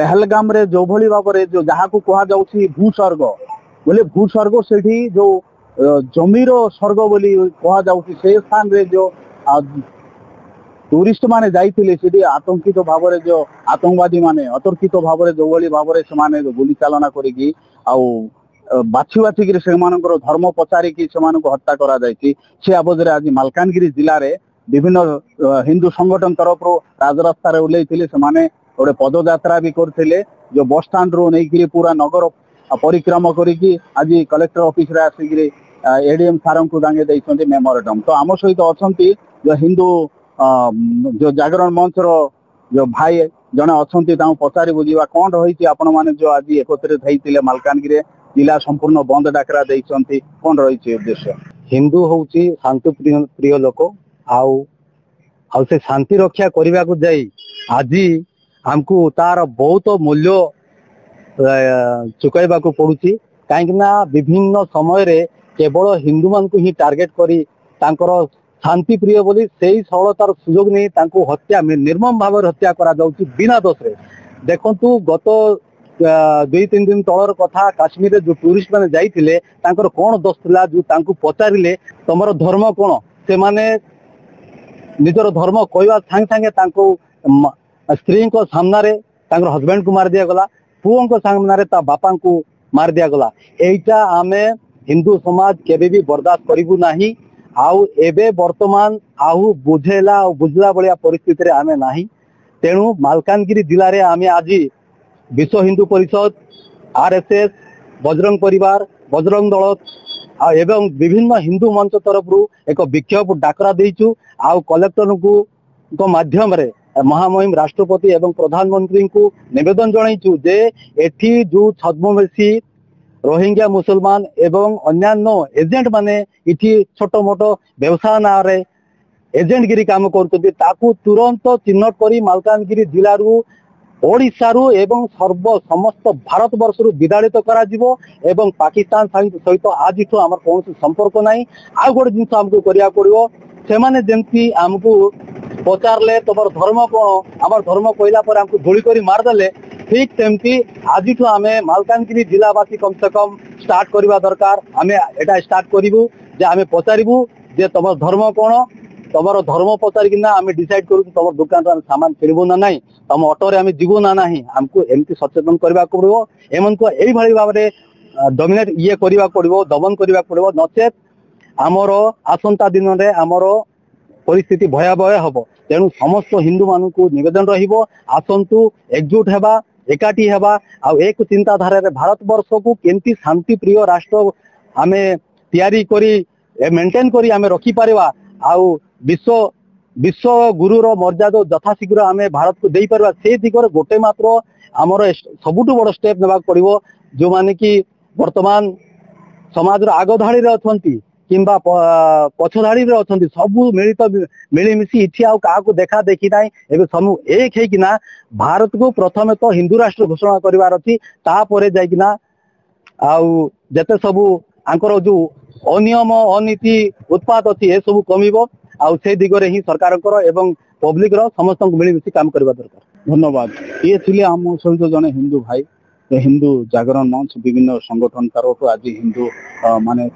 पहलगाम रे जो भली भाव रे जो जहाँ को कहा जाउछि भूस्वर्ग बोले भूस्वर्ग सेठी जो जमीर स्वर्ग बोली कहा जाउछि से स्थान रे जो टूरिस्ट माने जाइथिले सेठी आतंकित भाव रे जो आतंकवादी माने अतर्कित भाव रे जो भली भाव रे समाने गोली चालना करिकी आउ बाछी बाछी से धर्म पचारिकी से हत्या करा जायछि से आबदरे आज मालकानगिरी जिले में विभिन्न हिंदू संगठन तरफ राजरास्तार ओल्लैथिले से गोटे पदयात्रा भी करथिले जो बस स्टाण्ड रू नहीं पूरा नगर परिक्रमा करिकी आज कलेक्टर ऑफिस रे आसिकी एडीएम सार को दांगे देइछन्ती मेमोरेंडम। तो आम सहित अछन्ती जो हिंदू जो जागरण मंच रो जो भाई जने अछन्ती ताऊ पचारि बुझीबा कोन रहिछि आपण माने जो आज एकत्रित हेइतिले मालकानगिरी जिला संपूर्ण बंद डाकरा देइछन्ती कोन रहिछि उद्देश्य। हिंदू होउछि शांति प्रिय लोक आउ से शांति रक्षा करने को जाई आज हमको तार बहुत मूल्य चुकाइबा को पड़ुछि कहीं विभिन्न समय रे केवल हिंदू मान को ही टार्गेट करी तांकर शांति प्रिय बोली सेही सरलतार सुजोग नहीं तांको हत्या निर्मम भाव हत्या करा जाउछि बिना दोष रे। देखंतु गत 2-3 दिन तलर कथा काश्मीर जो टूरिस्ट मैंने जाइथिले तांकर कोन दोष थिला जो तांको पचारिले तमरो धर्म कोन से माने निजर धर्म कहवा सांगे सांगे तांको स्त्री को सामने तांकर हस्बैंड को मार दिया गला पुओं को सामने ता बापा को मार दिया गला एटा आमे हिंदू समाज केबे भी बर्दाश्त करिबु नाही। आउ एबे वर्तमान आहु बुझेला बुझला बलिया परिस्थिति रे आमे नाही तेणु मालकानगिरी जिले रे आमे आज विश्व हिंदू परिषद आरएसएस बजरंग परिवार बजरंग दल एवं विभिन्न हिंदू मंच तरफ एक विक्षोभ डाकरा देइचु आउ कलेक्टर को माध्यम रे महामहिम राष्ट्रपति एवं प्रधानमंत्री को निवेदन जणाइचु जे एठी जो छद्मवेशी रोहिंग्या मुसलमान एवं अन्यान्य एजेंट माने इठी छोटो मोटो व्यवसाय ना रे एजेंट गिरी काम करते ताकू तुरंत चिन्हट करी मालकानगिरी जिलू ओडिशारू एवं समस्त भारत वर्षरू विदाड़ित करा जिवो एवं पाकिस्तान सहित आज आम कौन संपर्क नहीं। आउ गोटे जिन आमको करिया पड़िबो सेमाने जेमती आमको पचारले तुम धर्म कौन आम धर्म कहला पर आमको धूली करी मारदेले ठीक सेमती आज आमे मालकानगिरी जिलावासी कम से कम स्टार्ट करवा दरकार आमे एटा स्टार्ट करिवु जे आमे पचारिबु जे तुम धर्म कौन तुम धर्म पचारिकिना आमे डिसाइड करू तुम दुकान सामान किणबू ना नहीं तुम ऑटो रे आमे जीवू ना नहीं आमको एमती सचेतन करबा पड़िबो एमन को एई भली भाव रे डोमिनेट ये करबा पड़िबो दमन करबा पड़िबो नचेत आमर आसंता दिन रे आमर परिस्थिति भयावह हबो। तेणु समस्त हिंदू मान को निवेदन रहिबो आसंतु एकजुट हेबा एकाठी हेबा आ एक चिंताधारा रे भारत वर्ष को केमती शांति प्रिय राष्ट्र आमे तैयारी करी मेंटेन करी आमे रखी पारिबा आउ विश्व विश्व गुरुर मर्यादा यथाशीघ्र आमे भारत को दे पारिबा से दिगरे गोटे मात्र आमर सबुठु बड़ स्टेप नेबा पड़िबो जो माने कि वर्तमान समाज रो आग धाड़ी रे अछंती किंबा पछ धाड़ी रे अछंती सबु मिलित मिलीमिशी इठी आ का को देखा देखी नाई एबे समूह एक है किना भारत को प्रथमे तो हिंदू राष्ट्र घोषणा करिवार अछि ता परे जाय किना आउ जते सबु आंकर जो अनियम अनीति उत्पाद अच्छी ए सब कमिबो आउ से दिगरे ही सरकार एवं पब्लिक रो समस्त मिलीमिशी काम करबा दरकार। धन्यवाद। ये थिले आम सहित जने हिंदू भाई हिंदू जागरण मंच विभिन्न संगठन तरफ आज हिंदू माने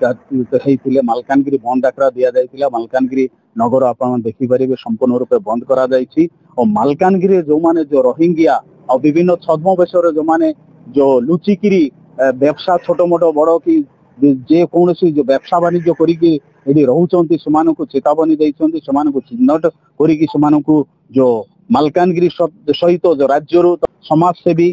मालकानगिरी बंद डाकरा दिया जाइतिला मालकानगिरी नगर आपण देखि परिबे संपूर्ण रूपे बंद करा जाइछि और मालकानगिरी जो माने जो रोहिंग्या और विभिन्न छद्मवेशर जो माने जो लुचिकिरी व्यवसाय छोट मोट बड़ की जे कौनसी जो व्यवसाय वाणिज्य करिकी एडी रहउचंती समानको चेतावनी दैचंती समानको चिन्हट करिकी समानको जो मालकानगिरी सहित जो राज्यरू समाज सेवी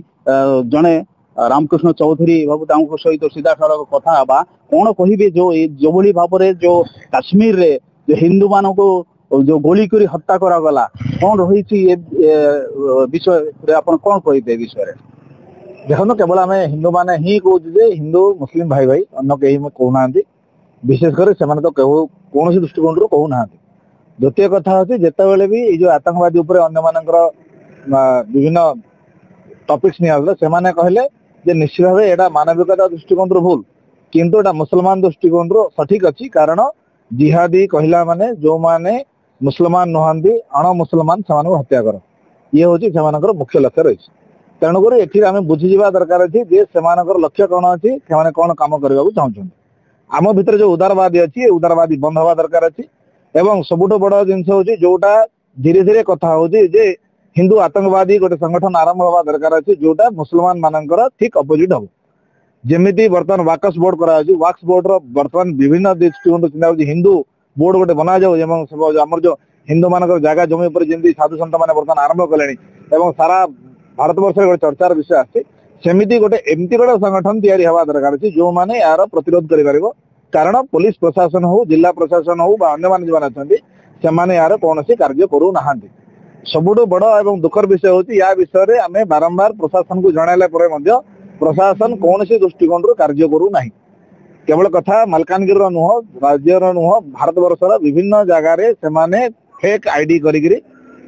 जने रामकृष्ण चौधरी बाबू तांको सहित सीधा सड़क कथा हबा कौन कहिबे जो भली भाव रे जो काश्मीर रे जो हिंदू मानको जो गोली करी हत्या करा गला कौन रही विषय रे आपण कौन कहिबे विषय रे। देखो केवल आम हिंदू माने ही कहूँ हिंदू मुस्लिम भाई भाई अन्न कहीं कहूना विशेषकर से कौन दृष्टिकोण रू कहूना। द्वितीय कथा हूँ जिते भी जो आतंकवादी उपर अन्य मानकर विभिन्न टॉपिक्स से कहले जे निश्चित भाव एटा मानविकता दृष्टिकोण रू भूल किंतु एटा मुसलमान दृष्टिकोण रू सठिक अच्छी कारण जिहादी कहला माने जो माने मुसलमान नुहंती अण मुसलमान से हत्या कर ये हूँ से मुख्य लक्ष्य रही। तेणुक ये बुझीजा दरकार अच्छी जे से लक्ष्य कौन अच्छी से कौन कम करने को चाहते आम भितर जो उदारवादी अच्छी उदारवादी बंद हवा दरकार अच्छी एवं सबुठ बड़ जिनस हूँ जोटा धीरे धीरे कथा हूँ जे हिंदू आतंकवादी गोटे संगठन आरंभ हवा दरकार अच्छी जोटा मुसलमान मानकर ठीक अपोजिट हम जमी बर्तमान वाकस बोर्ड कराई वाक्स बोर्ड बर्तमान विभिन्न दृष्टिकोण चिंता हिंदू बोर्ड गोटे बना जाऊ आम जो हिंदू मान जगह जमी पर जमी साधु सन्त मैंने बर्तमान आरंभ कले सारा भारत वर्ष गोटे चर्चार विषय आमती गोटे एमती गोटे संगठन तैयारी हवा दरकार अच्छी जो मैंने यार प्रतिरोध कर कारण पुलिस प्रशासन हो जिला प्रशासन हो अन्य जो अच्छा यार कौन कार्य करूना सबुठ बड़ और दुखर विषय हूँ या विषय आम बारंबार प्रशासन को जनाइला प्रशासन कौन सी दृष्टिकोण कार्य करूना केवल कथा मालकानगिरी नुह राज्यर नुह भारत वर्षर विभिन्न जगार से फेक आईडी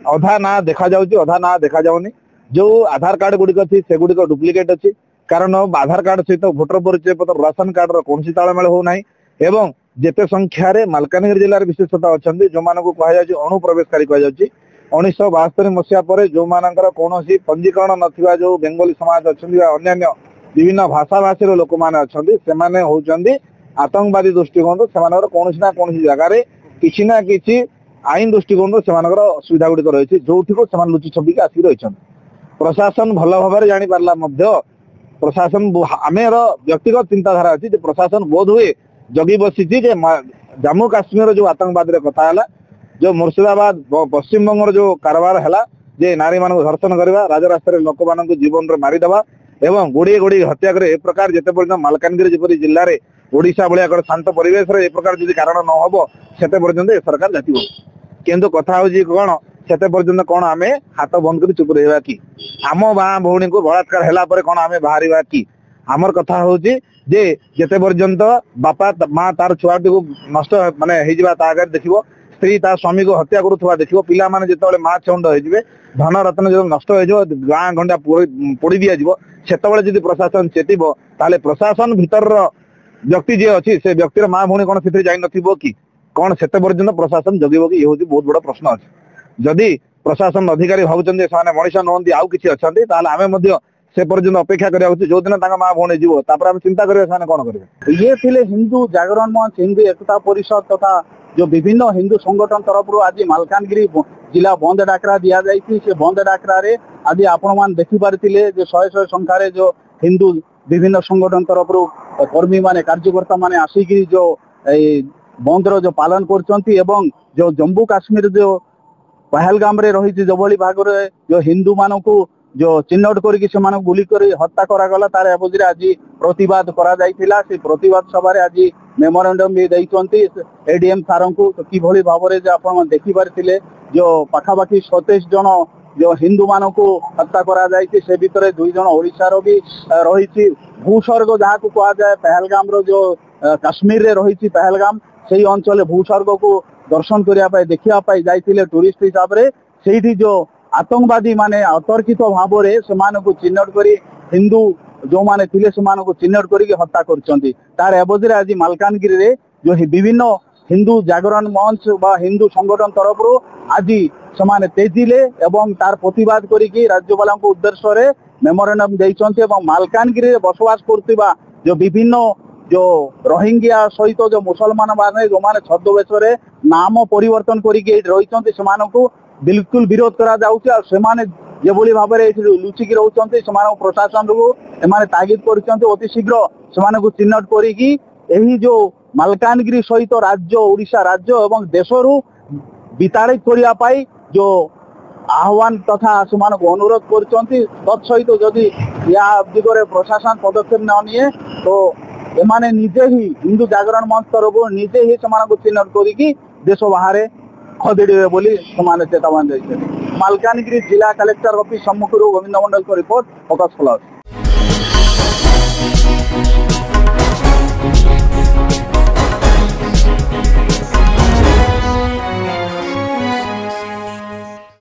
अधा ना देखा जाउची अधा ना देखा जाउनी जो आधार कार्ड गुड़िक अच्छी से गुड़िक डुप्लिकेट अच्छी कारण आधार कार्ड सहित भोटर परिचय पत्र राशन कार्ड कौन तालमेल होना एवं जेते संख्यार मालकानगिरी जिलार विशेषता अच्छा जो मानक कहुच्छी अणुप्रवेशकारी कहुच्छी 1972 मसीहा पर जो मानकर कौन पंजीकरण नथिबा जो बेंगली समाज अच्छा अन्य विभिन्न भाषा भाषी लोक मैंने अच्छा होती आतंकवादी दृष्टिकोण से कौन ना कौन जगार किसी ना कि आईन दृष्टिकोण से असुविधा गुड़िक रही जो लुचि छबिक आसिक रही प्रशासन भल भाव जानी पार्ला प्रशासन आमेर व्यक्तिगत चिंताधारा अच्छी प्रशासन बोध हुए जगी बसी जम्मू काश्मीर जो आतंकवाद कथा है जो मुर्शिदाबाद पश्चिम बंगर जो कारबार है जे नारी मान धर्षण करवा राजरास्तार लोक मान जीवन में मारिदेवा एवं गुड़ी गुड़ी हत्या करे ए प्रकार जिते पर्यटन मालकानगिरी जपरी जिले में ओडिशा भाया गोटे शांत परिवेश ए प्रकार जब कारण न हम से पर्यटन सरकार जाती किंतु कथा हूँ कौन से पर्यटन कौन आम हाथ बंद कर चुप रहा कि आम माँ भौणी को बलात्कार है कौन आम बाहर कि आमर कथा हूँ जे जिते पर्यंत बापा माँ तार छुआटी को नष्ट माने आगे देखो स्त्री ता स्वामी को हत्या करुवा देखो पिला माने जिते माँ छेउंड हो धन रत्न जो नष्ट हो गाँ गंडा पोड़ी दि से प्रशासन चेतब ताले प्रशासन भीतर व्यक्ति जी अच्छी से व्यक्तिर माँ भौणी कौन से जान कि कौन से पर्यटन प्रशासन जगह कि ये हूँ बहुत बड़ा प्रश्न अच्छे जदि प्रशासन अधिकारी भावुं मनीष नुहति आउ कि अच्छा आम से पर्यटन अपेक्षा करा जो दिन माँ भौणी जीव आम चिंता करें कौन करेंगे ये थे हिंदू जागरण मंच हिंदू एकता परिषद तथा जो विभिन्न हिंदू संगठन तरफ आज मालकानगिरी जिला बंद डाकरा दि जाती से बंद डाकरे आज आपण मान देखी पारे जो 100 संख्यार जो हिंदू विभिन्न संगठन तरफ कर्मी माने कार्यकर्ता माने आसिक जो बंदर जो पालन कर जो जम्मू काश्मीर जो पहलगाम रे रही जो भाग जो हिंदू मान को जो चिन्हट करके गुली कर हत्या करागला तार एवज आज प्रतिवाद करा से प्रतिवाद सभा आज मेमोरेंडम भी देते एडीएम सार को तो किभली भाव में आप देखी पारे जो पाखापाखि 27 जन जो हिंदू मान को हत्या करा से भितर 2 जन ओडिशार भी रही भूस्वर्ग जहाँ को कह जाए पहलगाम जो काश्मीर रे रही पहलगाम से अंचल भूस्वर्ग को दर्शन करने देखा जाते टूरिस्ट हिसाब से जो आतंकवादी माने अतर्कित भाव में चिन्हट कर हिंदू जो माने थिले से चिन्हट करके हत्या कर एवज आज मालकानगिरी रे जो विभिन्न हिंदू जागरण मंच बा हिंदू संगठन तरफ आज से तेजिले एवं तार प्रतिवाद करिकी राज्यपाल उद्देश्य मेमोरेंडम देइचंती एवं मालकानगिरी रे बसवास करथिबा जो विभिन्न जो रोहिंग्या सहित जो मुसलमान माने जो माने छद्मवेश नाम परिवर्तन करके रही से बिल्कुल विरोध करा जाउछि और सेमाने जेभली भाव में लुचिकी रोचंती प्रशासन को तागिद करछंती अति शीघ्र से चिन्हट करिकी एही जो मालकानगिरी सहित राज्य ओडिशा राज्य एवं देशरू विताड़ित करने पाई जो आह्वान तथा से अनुरोध करछंती तत्सहित जदि या दिगरे प्रशासन पदक्षेप न निए तो एमाने निजे ही हिंदू जागरण मंच तरफ निजे ही से चिन्हट करिकी देश बाहर खदेड़े बोली चेतावनी देते मालकानगिरी जिला कलेक्टर ऑफिस सम्मुख गोविंद मंडल को रिपोर्ट प्रकाश फ्लावर।